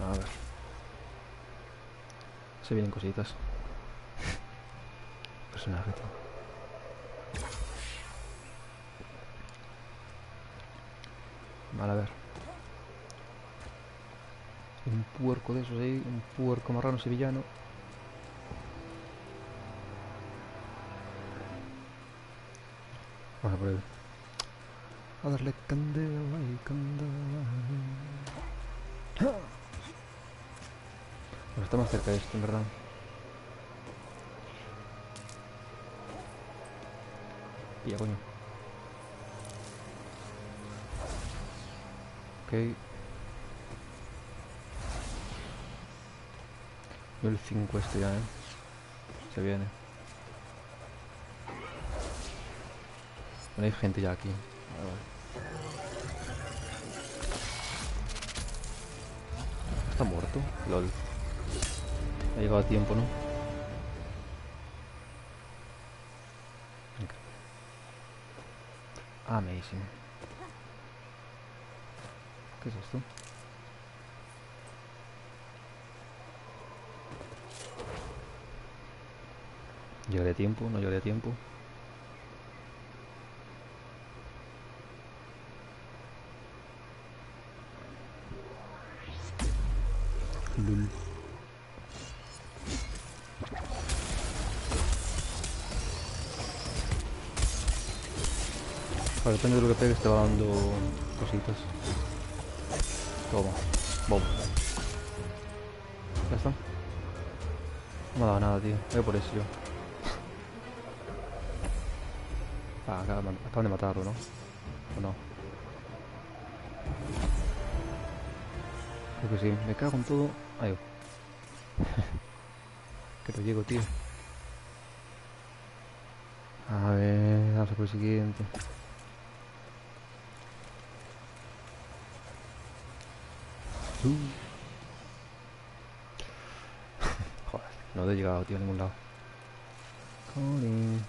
A ver. Se vienen cositas. Personaje, tío. Vale, a ver. Un puerco de esos ahí. Un puerco marrano sevillano. Vamos a por él. A darle candela y candela. Bueno, está más cerca de esto, en verdad. Pilla, coño. Ok. Nivel 5 este ya, Se viene. Bueno, hay gente ya aquí. Vale. ¿Está muerto? LOL. Ha llegado a tiempo, ¿no? Okay. Amazing. ¿Qué es esto? ¿Llegaré a tiempo? ¿No llegaré a tiempo? Lul. Claro, depende de lo que pegues te va dando cositas. Toma. Bom. Ya está. No me ha dado nada, tío. Voy por eso yo. Ah, acaban de matarlo, ¿no? ¿O no? Creo que sí. Me cago en todo. Ahí. Que no llego, tío. A ver, vamos a por el siguiente. Joder, no he llegado, tío, a ningún lado. Colin.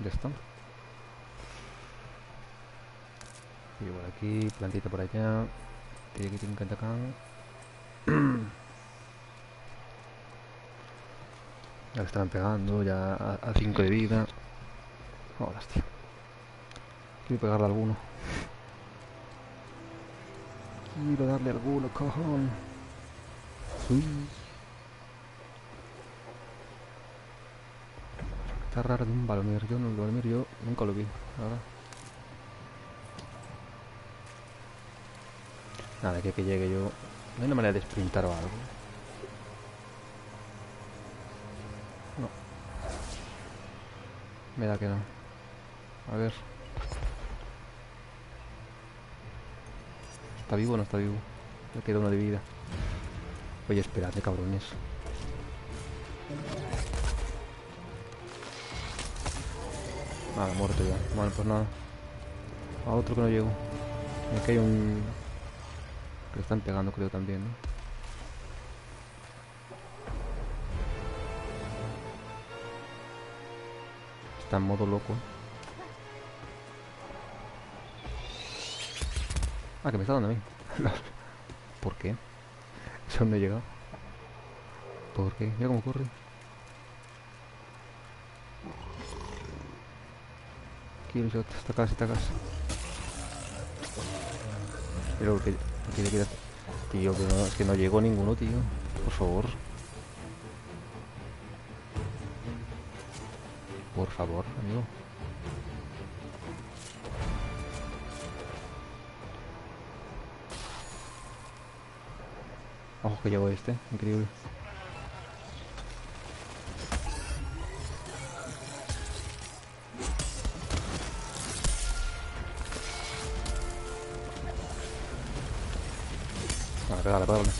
Ya está. Y por aquí, plantita por allá. Tiene que tener un cantacán. Ya le estaban pegando, ya a 5 de vida. Joder, tío. Quiero pegarle a alguno. Quiero darle a alguno, cojón. Está raro de un Balomir. Yo no, el Balomir yo nunca lo vi, la verdad. Nada, que llegue yo. No hay una manera de sprintar o algo. No. Me da que no. A ver. ¿Está vivo o no está vivo? Me queda uno de vida. Oye, esperad, cabrones. Nada, muerto ya. Vale, pues nada. A otro que no llego. Aquí hay un... que le están pegando, creo, también, ¿no? Está en modo loco. Ah, que me está dando a mí. ¿Por qué? Eso no he llegado. ¿Por qué? Mira cómo corre. Kill shot, está casi, está casi. Pero que le queda. Tío, que no, es que no llegó ninguno, tío. Por favor. Por favor, amigo. Ojo que llegó este, increíble. Vale, pégale, pégale.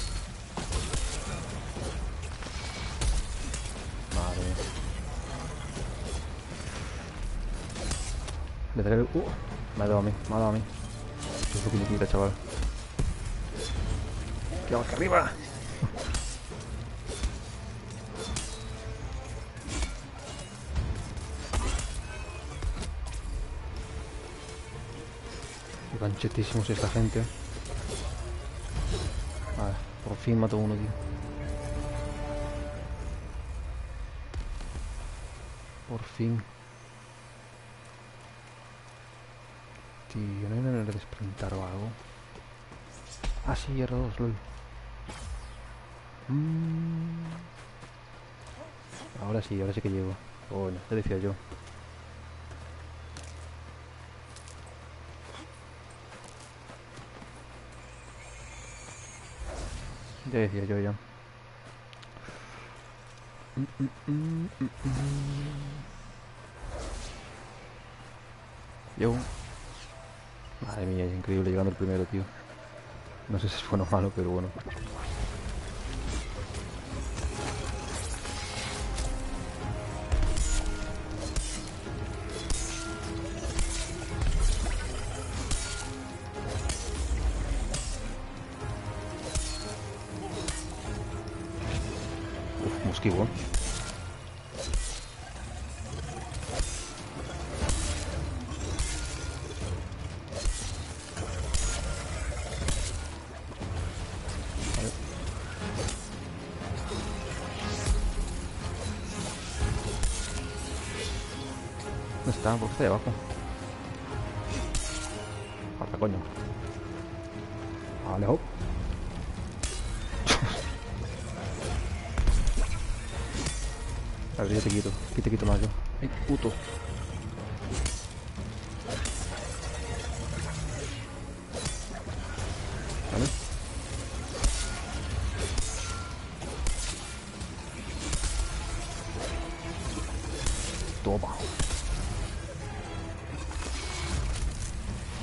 Madre mía. Le daré... me ha dado a mí, me ha dado a mí. Esto es lo que me quita, chaval. ¡Que vamos, que arriba! Van chetísimos esta gente. Vale, por fin mató uno, tío. Por fin. Tío, ¿no hay una manera de sprintar o algo? Ah, sí, R2, lol. Ahora sí que llego. Bueno, te decía yo. Ya decía yo ya. Llego. Madre mía, es increíble llegando el primero, tío. No sé si es bueno o malo, pero bueno. Uf, mosquivo. ¿Dónde está? ¿Por qué está ahí abajo? Falta, coño. Vale, hop. A ver, ya te quito. Aquí te quito más yo. ¡Ay, puto! Vale. Toma.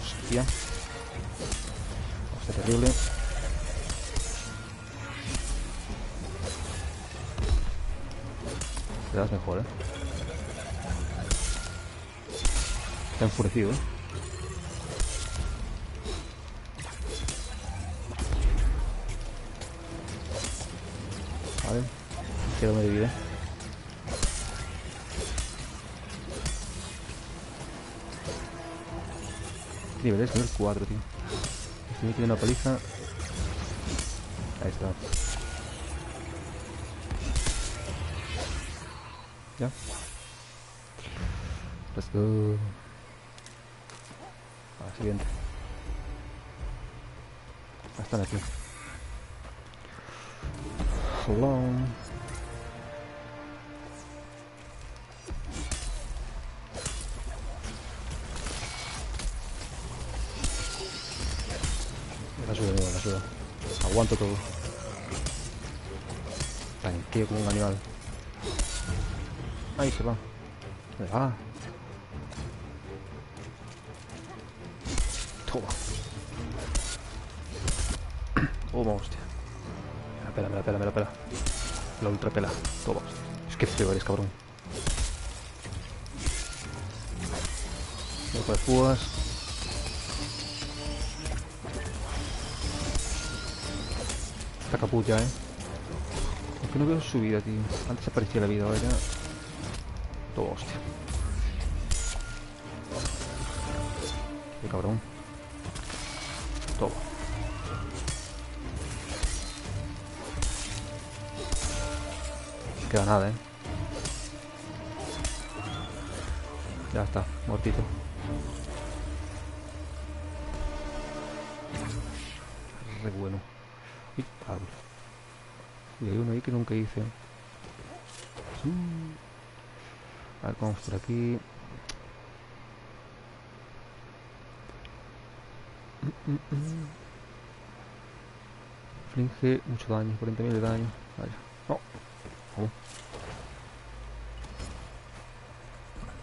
Hostia. Hostia, terrible. Te das mejor, Está enfurecido, Vale. Queda uno de vida. Nivel 4, tío. Si me tiene una paliza. Ahí está. Ya. Let's go. Siguiente. Están aquí. Hello. La suda. Aguanto todo. Tanqueo como un animal. Ahí se va. Ah. Toma. Toma, hostia. Me la pela. La ultra pela. Toma, hostia. Es que feo eres, cabrón. Loco de púas. Está caput ya, Aunque no veo su vida, tío. Antes aparecía la vida, ahora ya. Toma, hostia. Qué cabrón. Toma. No queda nada, Ya está, muertito. Re bueno. Uy, Pablo. Y hay uno ahí que nunca hice. A ver, vamos por aquí. Inflige mucho daño, 40.000 de daño. Vaya. No. ¿Cómo?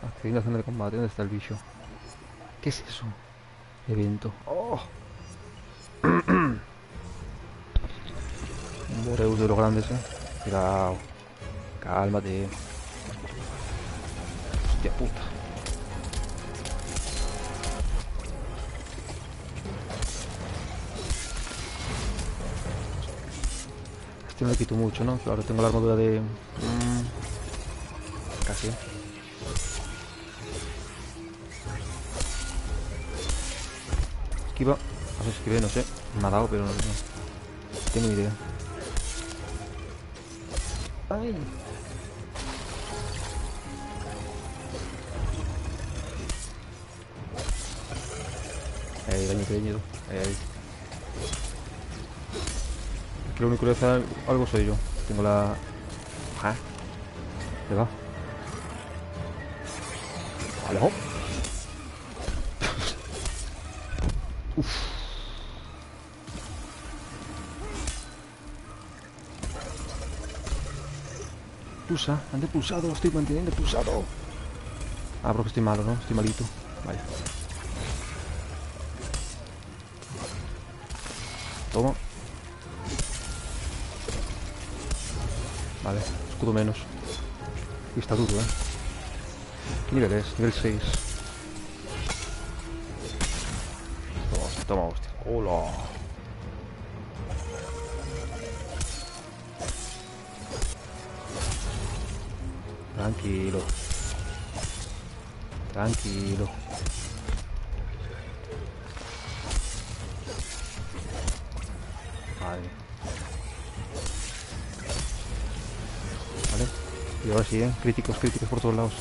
Accediendo a la zona de combate. ¿Dónde está el bicho? ¿Qué es eso? Evento. ¡Oh! Un Boreus de los grandes, Cuidado. Cálmate. Hostia puta. Este no le quito mucho, ¿no? Claro, tengo la armadura de... Casi. esquiva. No sé, esquive, no sé. Me ha dado, pero no tengo ni idea. ¡Ay! Daño. Que lo único que le hace algo soy yo. Tengo la... ¿Ah? ¿Le va? ¡Alejo! Uff. Pulsa, ande pulsado, estoy manteniendo pulsado. Ah, porque estoy malo, ¿no? Estoy malito. Vale. Toma. Vale, escudo menos. Y está duro, ¿eh? ¿Qué nivel es? Nivel 6. Toma, hostia. ¡Hola! Tranquilo. Tranquilo. Vale. Vale. Y ahora sí, ¿eh? Críticos por todos lados.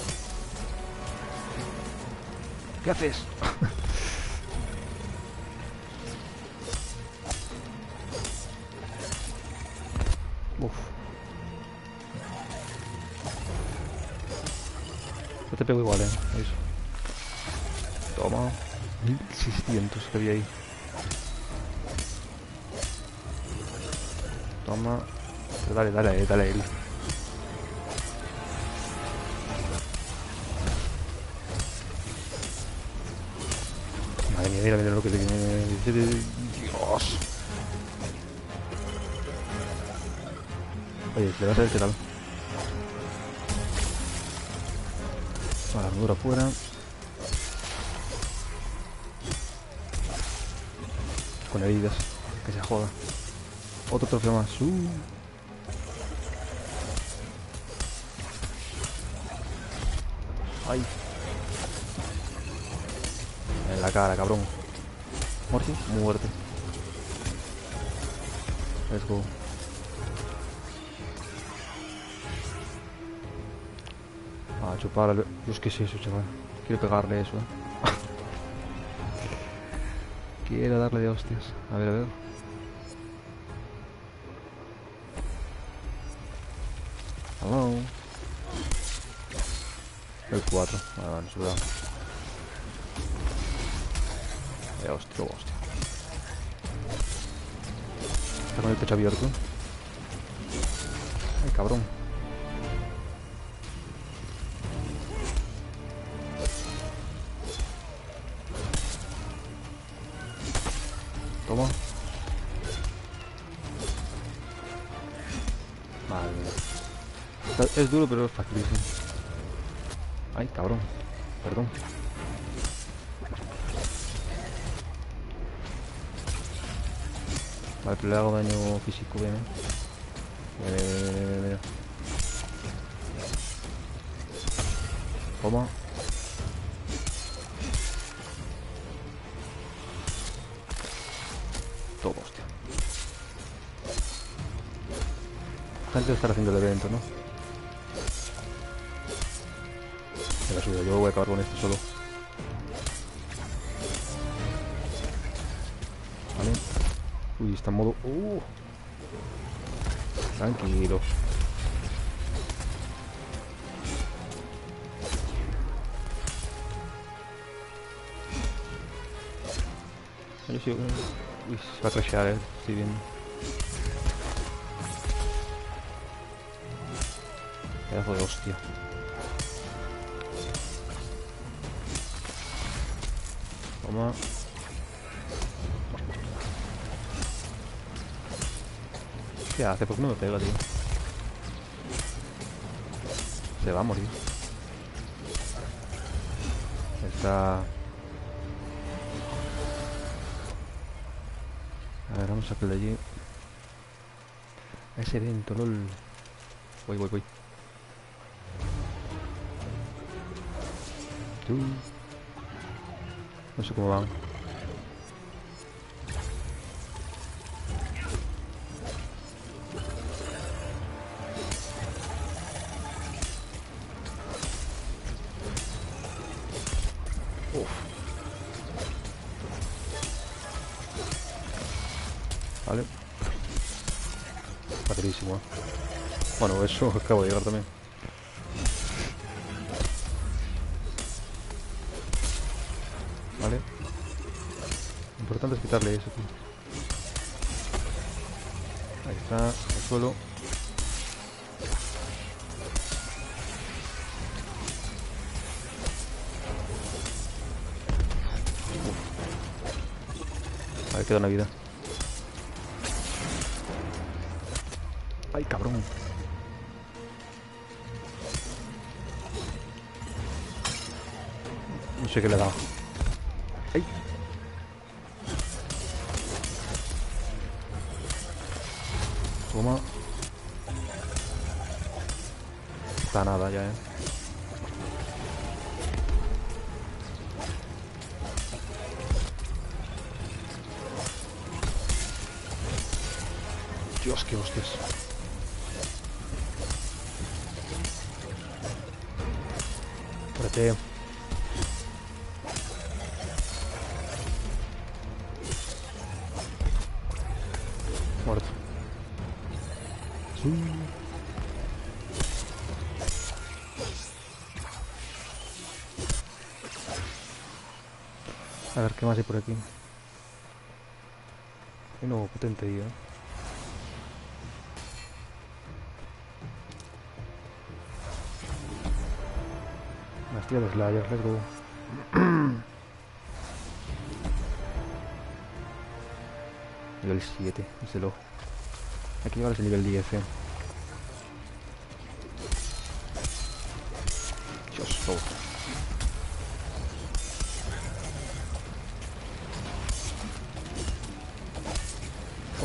¿Qué haces? Uf. Yo te pego igual, ¿eh? Eso. Toma. 1600 que había ahí. Toma. Pero dale a él. Madre mía, mira lo que te viene. Dios. Oye, le vas a ver qué tal. La armadura fuera. Con heridas. Que se joda. Otro trofeo más. Ay. En la cara, cabrón. Muerte. Muerte. Let's go. A chupar al... Dios, ¿qué es eso, chaval? Quiero pegarle eso, Quiero darle de hostias. A ver. Hello. El 4. Vale, se lo da. Hostia. Está con el pecho abierto. Ay, cabrón. Toma. Vale. Es duro, pero es facilísimo. Ay, cabrón. Perdón. Vale, pero le hago daño físico, bien. Mira. Toma. Todo, hostia. Antes de estar haciendo el evento, ¿no? Me la subido, yo voy a acabar con esto solo. Vale. Uy, está en modo... Tranquilo. Uy, se va a crashear, estoy viendo. Pedazo de hostia. Toma. ¿Qué hace? ¿Por qué no me pega, tío? Se va a morir. Está... A ver, vamos a sacar de allí. A ese evento, lol. Voy. No sé cómo van. Vale. Facilísimo. Bueno, eso acabo de llegar también. Vale. Lo importante es quitarle eso, tío. Ahí está, el suelo. Vale, queda una vida. Ay, cabrón. No sé qué le he dado. Ay. Toma. Está nada ya, Dios, qué hostias. Espérate. Muerto. Sí. A ver, ¿qué más hay por aquí? Hay nuevo potente, tío. Hostia, de Slayer, let's go. Nivel 7, desde luego. Hay que llevar ese nivel 10, Dios, oh.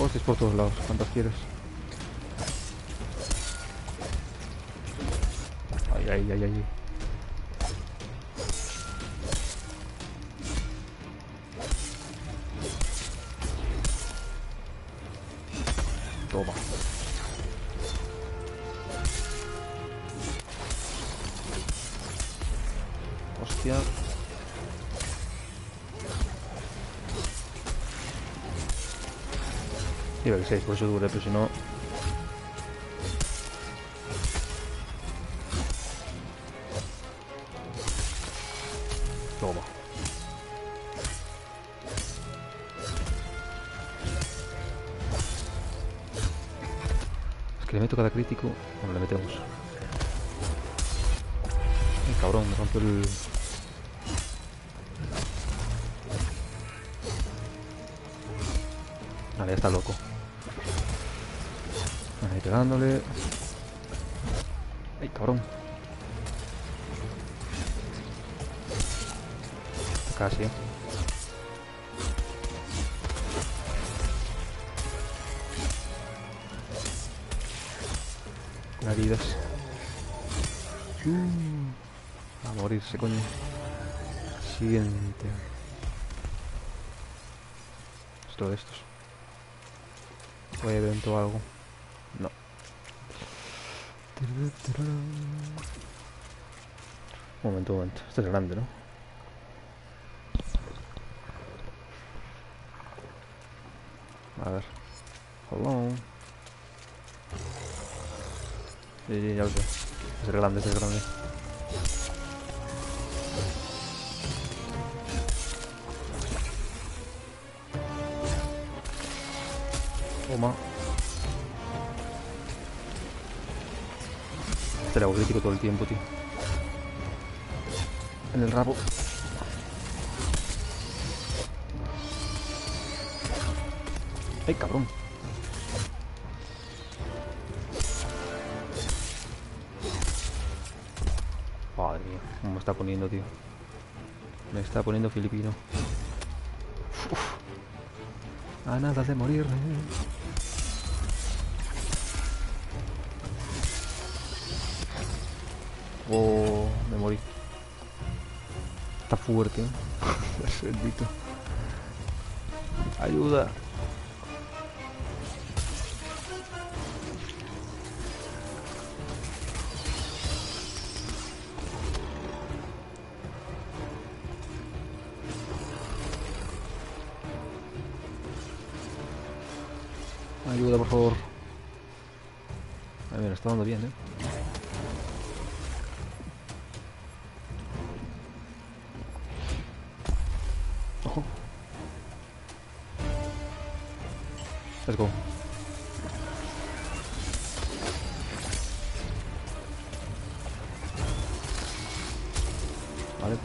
Hostias por todos lados, ¿cuántas quieres? Ay, ay, ay, ay. Toma. Hostia. Nivel 6, por eso dure, pero si no... Toma. Es que le meto cada crítico. Bueno, le metemos. Ay, cabrón, me rompió el... Vale, ya está loco. Ahí pegándole. Ay, cabrón. Casi. Heridas. A morirse, coño. Siguiente. Esto de estos. ¿O hay evento o algo? No. Un momento, un momento. Este es grande, ¿no? A ver. Hello. Sí, ya lo sé. Este es grande, este es grande. Toma. Este le hago crítico todo el tiempo, tío. En el rabo. ¡Ay, cabrón! Madre mía, cómo me está poniendo, tío. Me está poniendo filipino. Uf. A nada de morir. Oh, me morí. Está fuerte. Bendito. Ayuda. Ayuda, por favor. A ver, está dando bien, Ojo. Let's go. Vale.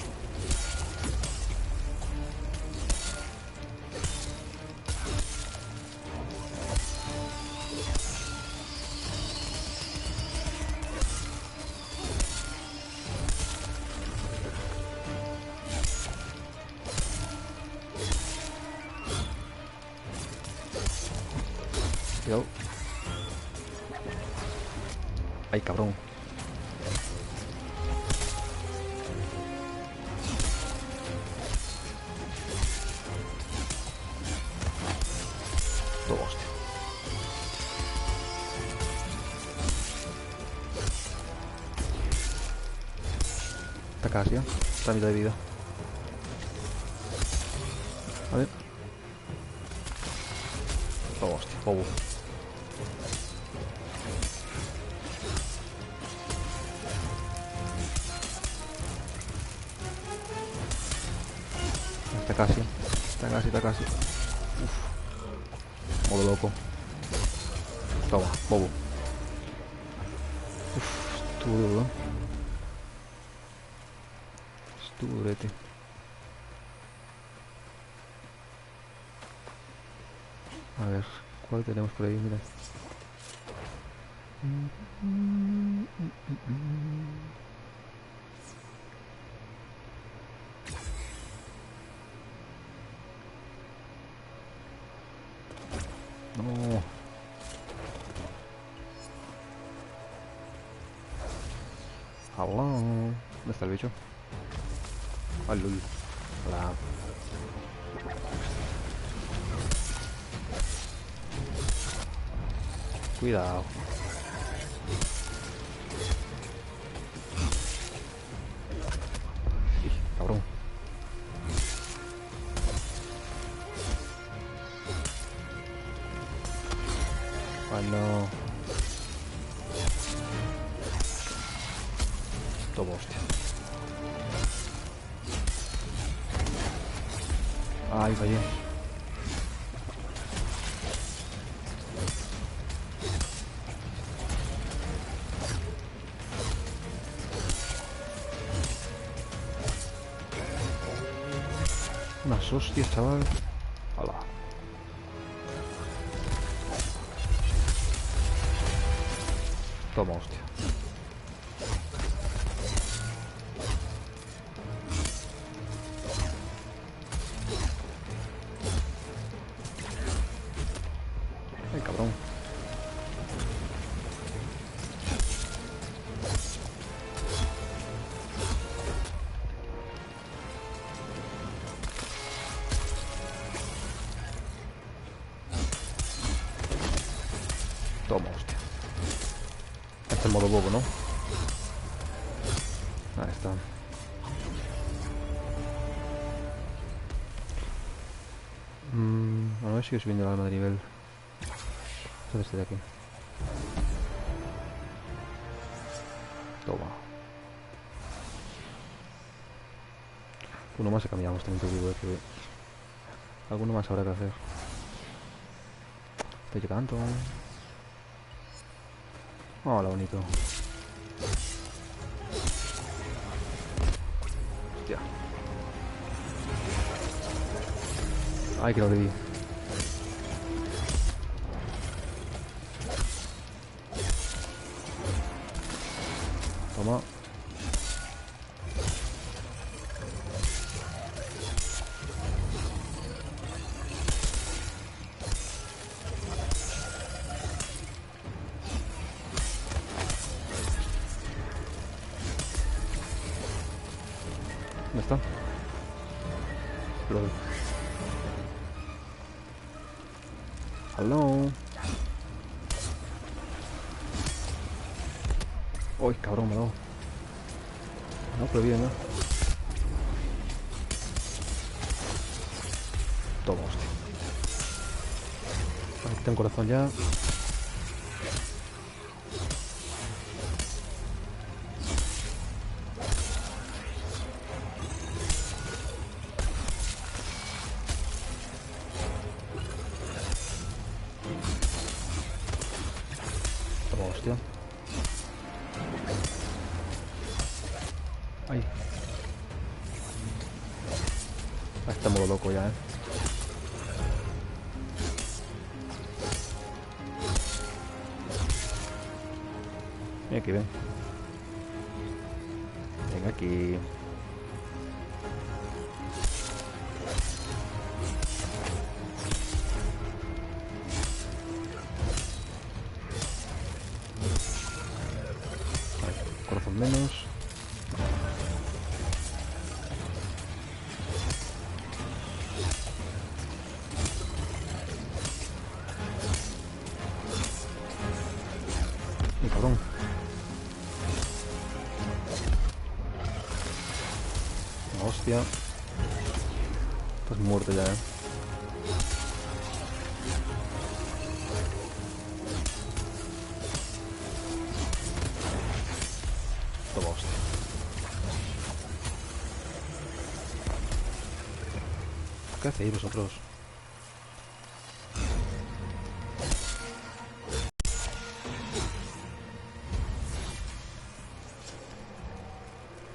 Cuidado. Ay, cabrón. Todo hostia. Está casi, está a mitad de vida. A ver. Todo hostia, bobo. Está casi. Está casi. Uf. Modo loco. Toma, bobo. Uf, estuvo duro. Estuvo durete. A ver, ¿cuál tenemos por ahí? Mira. No. Hola. ¿Dónde está el bicho? Al lul. Hola. Cuidado. Cabrón. Ah, no. Toma, hostia. Ay, fallé. Unas hostias, chaval. Hola. Toma, hostia. Ay, cabrón. Toma, hostia. Este es el modo bobo, ¿no? Ahí está. A ver si sigue subiendo el alma de nivel. Esto es este de aquí. Toma. Uno más y cambiamos, también te digo que alguno más habrá que hacer. Estoy llegando. Hola, bonito. Hostia. Ay, que lo vi. Toma. ¿Dónde está? LOL. Hello. Uy, cabrón, me ha dado. No, pero bien, ¿no? Toma, hostia. Ay, Tengo corazón ya. Toma, hostia. Ay. Está modo loco ya, Mira aquí, ven. Venga aquí. Vale, corazón menos. Cabrón. Hostia. Estás muerto ya, Toma, hostia. ¿Qué hacéis vosotros?